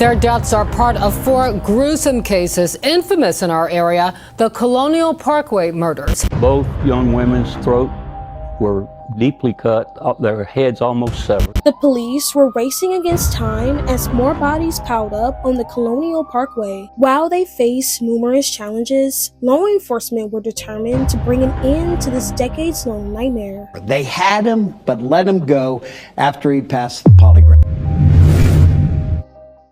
Their deaths are part of 4 gruesome cases infamous in our area, the Colonial Parkway murders. Both young women's throats were deeply cut, their heads almost severed. The police were racing against time as more bodies piled up on the Colonial Parkway. While they faced numerous challenges, law enforcement were determined to bring an end to this decades-long nightmare. They had him, but let him go after he passed the polygraph.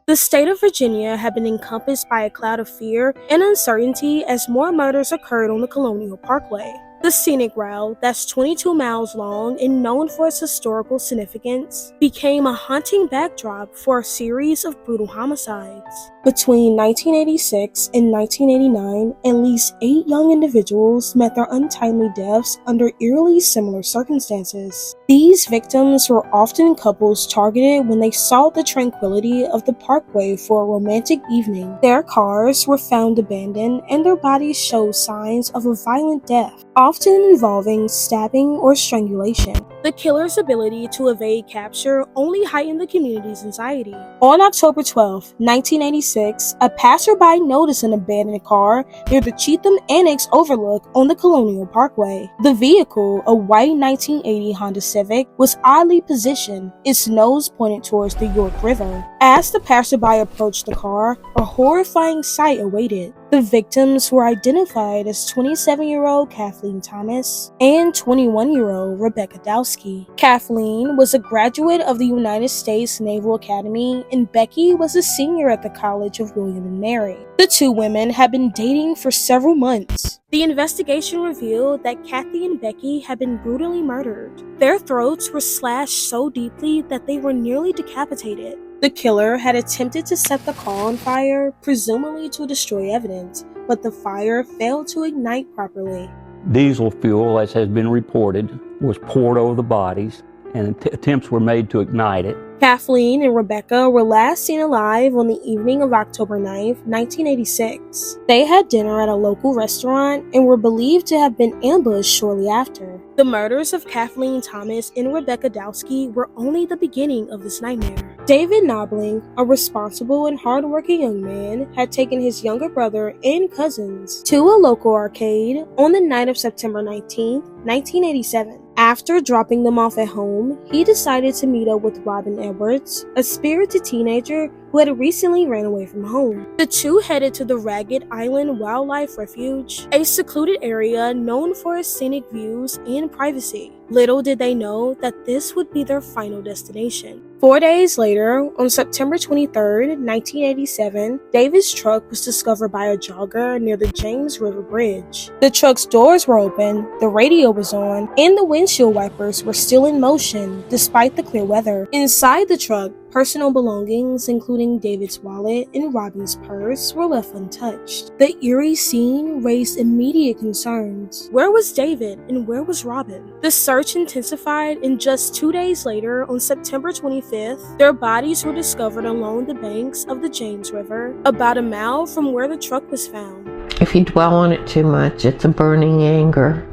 The state of Virginia had been encompassed by a cloud of fear and uncertainty as more murders occurred on the Colonial Parkway. The scenic route, that's 22 miles long and known for its historical significance, became a haunting backdrop for a series of brutal homicides. Between 1986 and 1989, at least 8 young individuals met their untimely deaths under eerily similar circumstances. These victims were often couples targeted when they sought the tranquility of the parkway for a romantic evening. Their cars were found abandoned and their bodies showed signs of a violent death, often involving stabbing or strangulation. The killer's ability to evade capture only heightened the community's anxiety. On October 12, 1986, a passerby noticed an abandoned car near the Cheatham Annex Overlook on the Colonial Parkway. The vehicle, a white 1980 Honda Civic, was oddly positioned, its nose pointed towards the York River. As the passerby approached the car, a horrifying sight awaited. The victims were identified as 27-year-old Kathleen Thomas and 21-year-old Rebecca Dowski. Kathleen was a graduate of the United States Naval Academy, and Becky was a senior at the College of William and Mary. The 2 women had been dating for several months. The investigation revealed that Kathy and Becky had been brutally murdered. Their throats were slashed so deeply that they were nearly decapitated. The killer had attempted to set the car on fire, presumably to destroy evidence, but the fire failed to ignite properly. Diesel fuel, as has been reported, was poured over the bodies, and attempts were made to ignite it. Kathleen and Rebecca were last seen alive on the evening of October 9, 1986. They had dinner at a local restaurant and were believed to have been ambushed shortly after. The murders of Kathleen Thomas and Rebecca Dowski were only the beginning of this nightmare. David Knobling, a responsible and hardworking young man, had taken his younger brother and cousins to a local arcade on the night of September 19, 1987. After dropping them off at home, he decided to meet up with Robin Edwards, a spirited teenager who had recently ran away from home. The 2 headed to the Ragged Island Wildlife Refuge, a secluded area known for its scenic views and privacy. Little did they know that this would be their final destination. 4 days later, on September 23, 1987, David's truck was discovered by a jogger near the James River Bridge. The truck's doors were open, the radio was on, and the windshield wipers were still in motion despite the clear weather. Inside the truck, personal belongings, including David's wallet and Robin's purse, were left untouched. The eerie scene raised immediate concerns. Where was David and where was Robin? The search intensified, and just 2 days later, on September 25th, their bodies were discovered along the banks of the James River, about a mile from where the truck was found. If you dwell on it too much, it's a burning anger.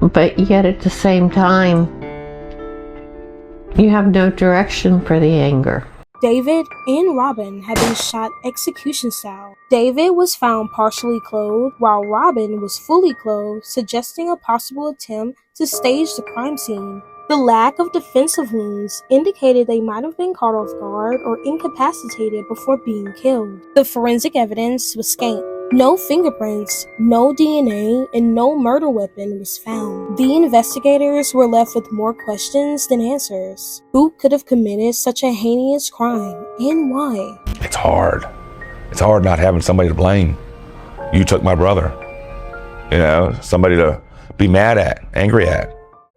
But yet at the same time, you have no direction for the anger. David and Robin had been shot execution style. David was found partially clothed, while Robin was fully clothed, suggesting a possible attempt to stage the crime scene. The lack of defensive wounds indicated they might have been caught off guard or incapacitated before being killed. The forensic evidence was scant. No fingerprints, no DNA, and no murder weapon was found. The investigators were left with more questions than answers. Who could have committed such a heinous crime, and why? It's hard. It's hard not having somebody to blame. You took my brother. You know, somebody to be mad at, angry at.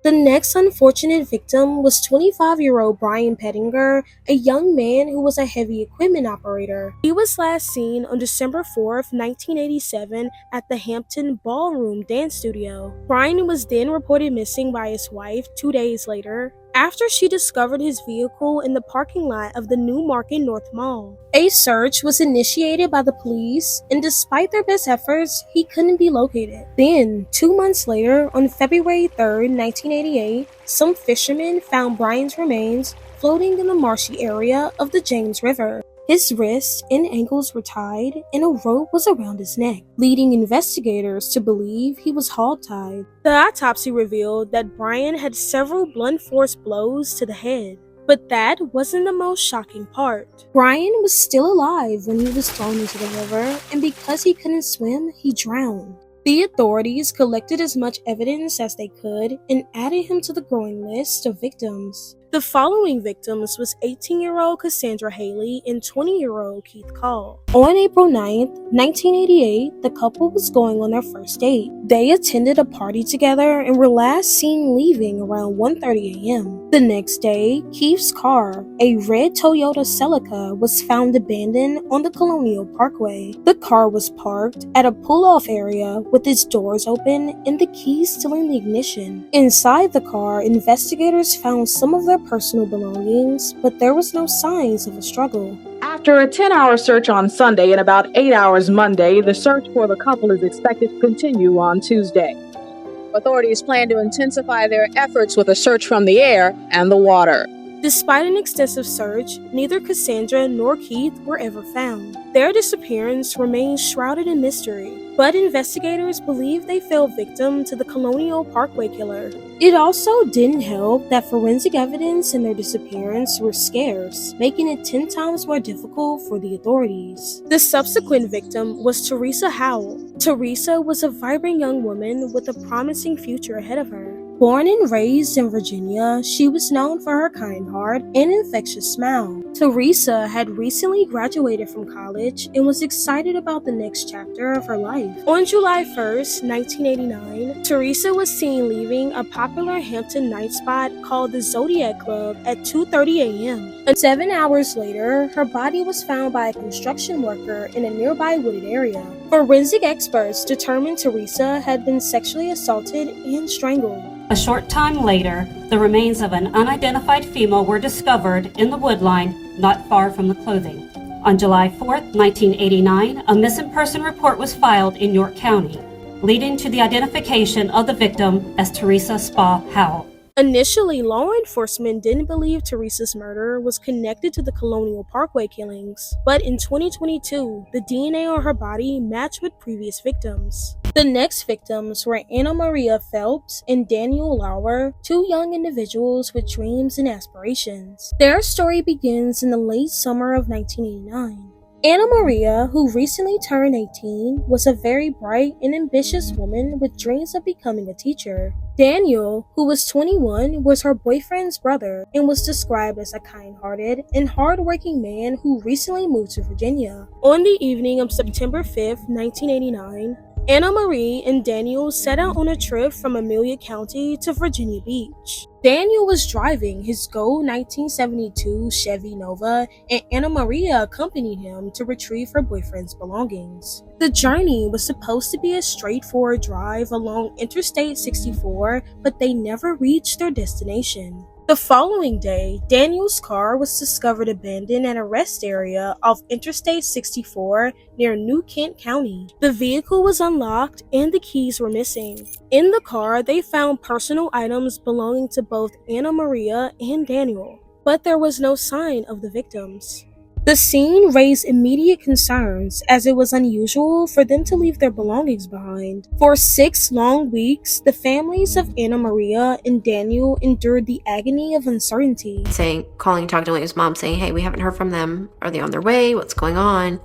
The next unfortunate victim was 25-year-old Brian Pettinger, a young man who was a heavy equipment operator. He was last seen on December 4th, 1987 at the Hampton Ballroom Dance Studio. Brian was then reported missing by his wife 2 days later, after she discovered his vehicle in the parking lot of the Newmarket North Mall. A search was initiated by the police, and despite their best efforts, he couldn't be located. Then, 2 months later, on February 3rd, 1988, some fishermen found Brian's remains floating in the marshy area of the James River. His wrists and ankles were tied, and a rope was around his neck, leading investigators to believe he was hogtied. The autopsy revealed that Brian had several blunt force blows to the head. But that wasn't the most shocking part. Brian was still alive when he was thrown into the river, and because he couldn't swim, he drowned. The authorities collected as much evidence as they could and added him to the growing list of victims. The following victims was 18-year-old Cassandra Haley and 20-year-old Keith Call. On April 9th, 1988, the couple was going on their first date. They attended a party together and were last seen leaving around 1:30 a.m. The next day, Keith's car, a red Toyota Celica, was found abandoned on the Colonial Parkway. The car was parked at a pull-off area with its doors open and the keys still in the ignition. Inside the car, investigators found some of their personal belongings, but there was no signs of a struggle. After a 10-hour search on Sunday and about 8 hours Monday, the search for the couple is expected to continue on Tuesday. Authorities plan to intensify their efforts with a search from the air and the water. Despite an extensive search, neither Cassandra nor Keith were ever found. Their disappearance remains shrouded in mystery, but investigators believe they fell victim to the Colonial Parkway killer. It also didn't help that forensic evidence in their disappearance were scarce, making it 10 times more difficult for the authorities. The subsequent victim was Teresa Howell. Teresa was a vibrant young woman with a promising future ahead of her. Born and raised in Virginia, she was known for her kind heart and infectious smile. Teresa had recently graduated from college and was excited about the next chapter of her life. On July 1st, 1989, Teresa was seen leaving a popular Hampton night spot called the Zodiac Club at 2:30 a.m. And 7 hours later, her body was found by a construction worker in a nearby wooded area. Forensic experts determined Teresa had been sexually assaulted and strangled. A short time later, the remains of an unidentified female were discovered in the woodline not far from the clothing. On July 4, 1989, a missing person report was filed in York County, leading to the identification of the victim as Teresa Spa Howell. Initially, law enforcement didn't believe Teresa's murder was connected to the Colonial Parkway killings, but in 2022, the DNA on her body matched with previous victims. The next victims were Anna Maria Phelps and Daniel Lauer, two young individuals with dreams and aspirations. Their story begins in the late summer of 1989. Anna Maria, who recently turned 18, was a very bright and ambitious woman with dreams of becoming a teacher. Daniel, who was 21, was her boyfriend's brother and was described as a kind-hearted and hard-working man who recently moved to Virginia. On the evening of September 5, 1989, Anna Marie and Daniel set out on a trip from Amelia County to Virginia Beach. Daniel was driving his gold 1972 Chevy Nova, and Anna Maria accompanied him to retrieve her boyfriend's belongings. The journey was supposed to be a straightforward drive along Interstate 64, but they never reached their destination. The following day, Daniel's car was discovered abandoned at a rest area off Interstate 64 near New Kent County. The vehicle was unlocked and the keys were missing. In the car, they found personal items belonging to both Anna Maria and Daniel, but there was no sign of the victims. The scene raised immediate concerns as it was unusual for them to leave their belongings behind. For 6 long weeks, the families of Anna Maria and Daniel endured the agony of uncertainty. Talking to William's mom saying, hey, we haven't heard from them. Are they on their way? What's going on? And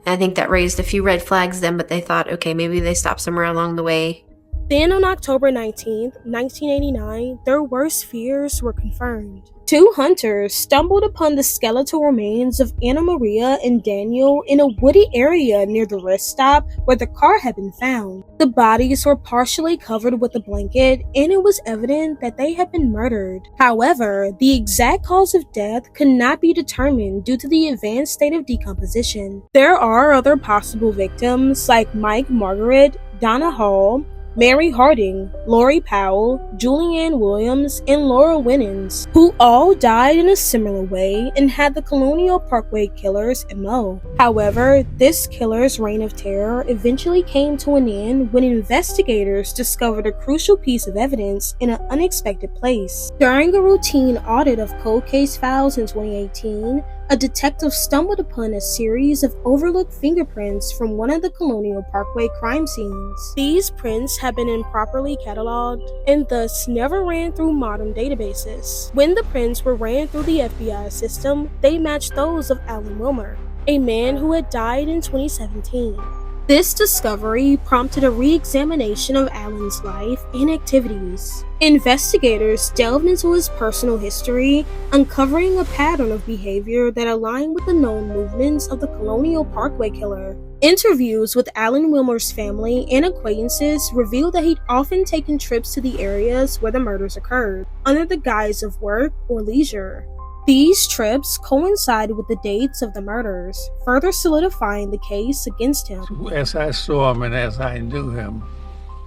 I think that raised a few red flags then, but they thought, okay, maybe they stopped somewhere along the way. Then on October 19, 1989, their worst fears were confirmed. 2 hunters stumbled upon the skeletal remains of Anna Maria and Daniel in a wooded area near the rest stop where the car had been found. The bodies were partially covered with a blanket, and it was evident that they had been murdered. However, the exact cause of death could not be determined due to the advanced state of decomposition. There are other possible victims like Mike Margaret, Donna Hall, Mary Harding, Lori Powell, Julianne Williams, and Laura Winans, who all died in a similar way and had the Colonial Parkway killer's MO. However, this killer's reign of terror eventually came to an end when investigators discovered a crucial piece of evidence in an unexpected place. During a routine audit of cold case files in 2018, a detective stumbled upon a series of overlooked fingerprints from one of the Colonial Parkway crime scenes. These prints had been improperly cataloged and thus never ran through modern databases. When the prints were ran through the FBI system, they matched those of Alan Wilmer, a man who had died in 2017. This discovery prompted a re-examination of Alan's life and activities. Investigators delved into his personal history, uncovering a pattern of behavior that aligned with the known movements of the Colonial Parkway killer. Interviews with Alan Wilmer's family and acquaintances revealed that he'd often taken trips to the areas where the murders occurred, under the guise of work or leisure. These trips coincided with the dates of the murders, further solidifying the case against him. As I saw him and as I knew him,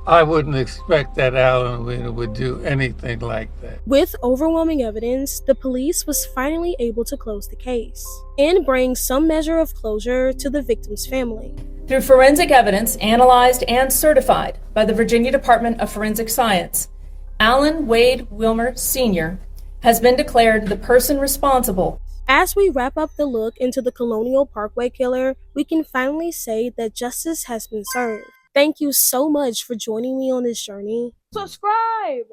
I wouldn't expect that Alan would do anything like that. With overwhelming evidence, the police was finally able to close the case and bring some measure of closure to the victim's family. Through forensic evidence analyzed and certified by the Virginia Department of Forensic Science, Alan Wade Wilmer Sr. has been declared the person responsible. As we wrap up the look into the Colonial Parkway killer, we can finally say that justice has been served. Thank you so much for joining me on this journey. Subscribe!